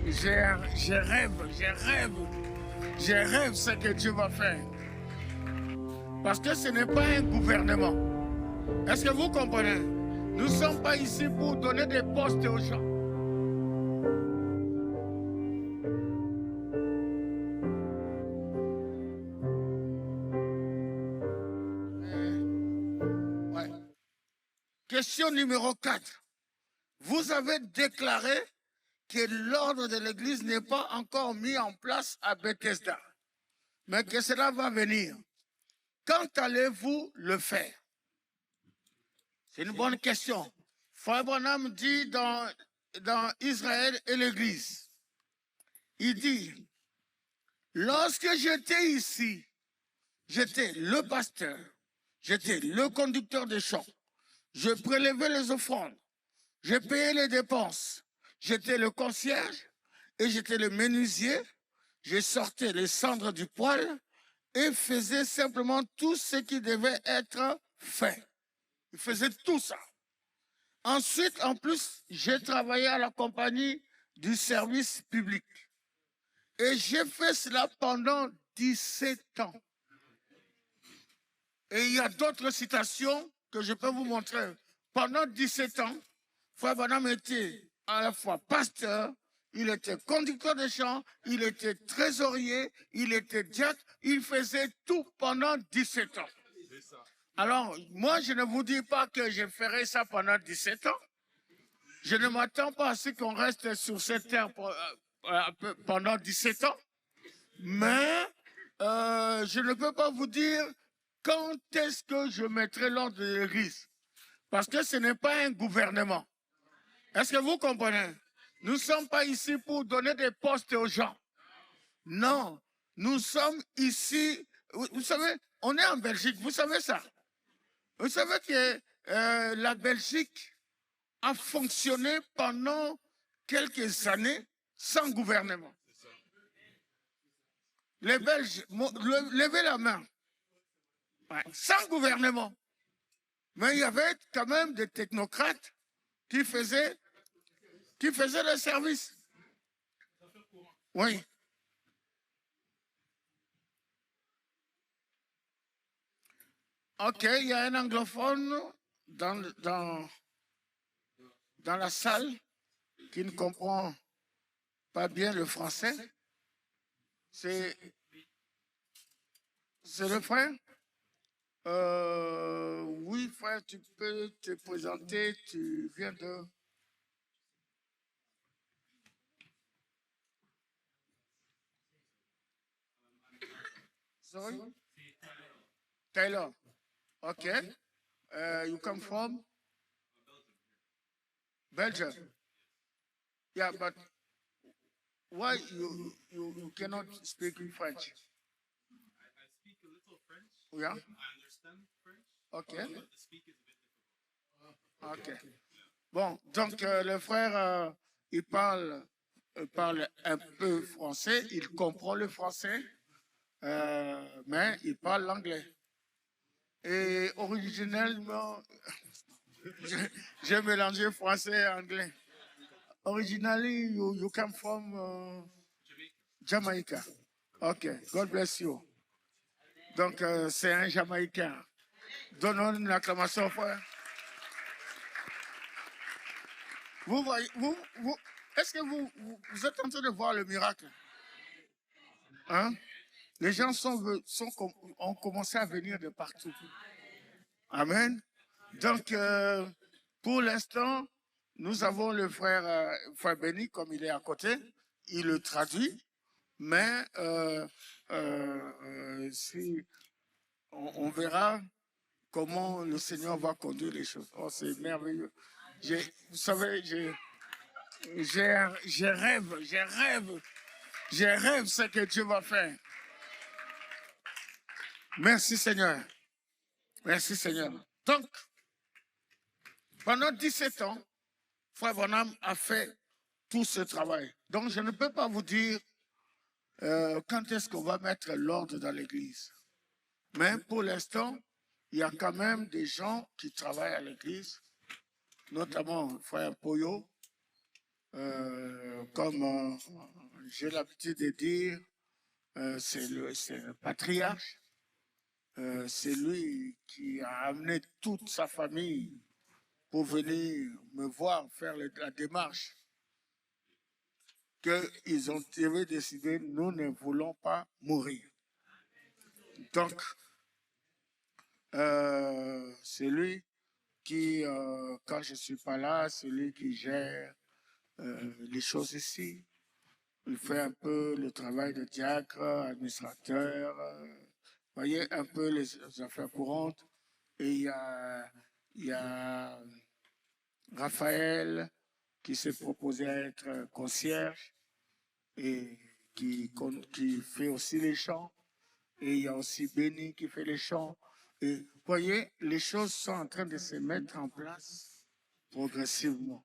je rêve ce que Dieu va faire. Parce que ce n'est pas un gouvernement. Est-ce que vous comprenez? Nous ne sommes pas ici pour donner des postes aux gens. Ouais. Question numéro 4. Vous avez déclaré que l'ordre de l'Église n'est pas encore mis en place à Bethesda, mais que cela va venir. Quand allez-vous le faire? C'est une bonne question. Frère Branham dit dans Israël et l'Église, il dit, lorsque j'étais ici, j'étais le pasteur, j'étais le conducteur des chants, je prélevais les offrandes, je payais les dépenses, j'étais le concierge et j'étais le menuisier, je sortais les cendres du poêle et faisais simplement tout ce qui devait être fait. Il faisait tout ça. Ensuite, en plus, j'ai travaillé à la compagnie du service public. Et j'ai fait cela pendant 17 ans. Et il y a d'autres citations que je peux vous montrer. Pendant 17 ans, Frère Branham était à la fois pasteur, il était conducteur de chants, il était trésorier, il était diacre, il faisait tout pendant 17 ans. Alors, moi, je ne vous dis pas que je ferai ça pendant 17 ans. Je ne m'attends pas à ce qu'on reste sur cette terre pendant 17 ans. Mais je ne peux pas vous dire quand est-ce que je mettrai l'ordre de l'Église. Parce que ce n'est pas un gouvernement. Est-ce que vous comprenez? Nous ne sommes pas ici pour donner des postes aux gens. Non, nous sommes ici, vous savez, on est en Belgique, vous savez ça. Vous savez que la Belgique a fonctionné pendant quelques années sans gouvernement. Les Belges, levez la main. Ouais, sans gouvernement. Mais il y avait quand même des technocrates qui faisaient le service. Oui. Ok, il y a un anglophone dans la salle qui ne comprend pas bien le français. C'est le frère? Oui, frère, tu peux te présenter. Tu viens de... Sorry? Taylor. Okay. You come from? Belgium. Yeah, but why you cannot speak in French? I speak a little French. Yeah. I understand French. Okay. But the speak is a bit difficult. Ok. Bon, donc le frère, il parle un peu français, il comprend le français, mais il parle l'anglais. Et originellement, j'ai mélangé français et anglais. Originally, you come from Jamaica. Ok, God bless you. Donc, c'est un Jamaïcain. Donnons une acclamation, frère. Vous voyez, est-ce que vous êtes en train de voir le miracle? Hein? Les gens ont commencé à venir de partout. Amen. Donc, pour l'instant, nous avons le frère Béni, comme il est à côté. Il le traduit. Mais si on verra comment le Seigneur va conduire les choses. Oh, c'est merveilleux. Vous savez, je rêve ce que Dieu va faire. Merci Seigneur. Merci Seigneur. Donc, pendant 17 ans, Frère Branham a fait tout ce travail. Donc, je ne peux pas vous dire quand est-ce qu'on va mettre l'ordre dans l'église. Mais pour l'instant, il y a quand même des gens qui travaillent à l'église, notamment Frère Poyo, Comme j'ai l'habitude de dire, c'est le patriarche. C'est lui qui a amené toute sa famille pour venir me voir faire la démarche. Qu'ils ont décidé, nous ne voulons pas mourir. Donc, c'est lui qui, quand je ne suis pas là, c'est lui qui gère les choses ici. Il fait un peu le travail de diacre, administrateur, voyez, un peu les affaires courantes. Et il y a Raphaël qui s'est proposé à être concierge et qui fait aussi les chants. Et il y a aussi Béni qui fait les chants. Et voyez, les choses sont en train de se mettre en place progressivement.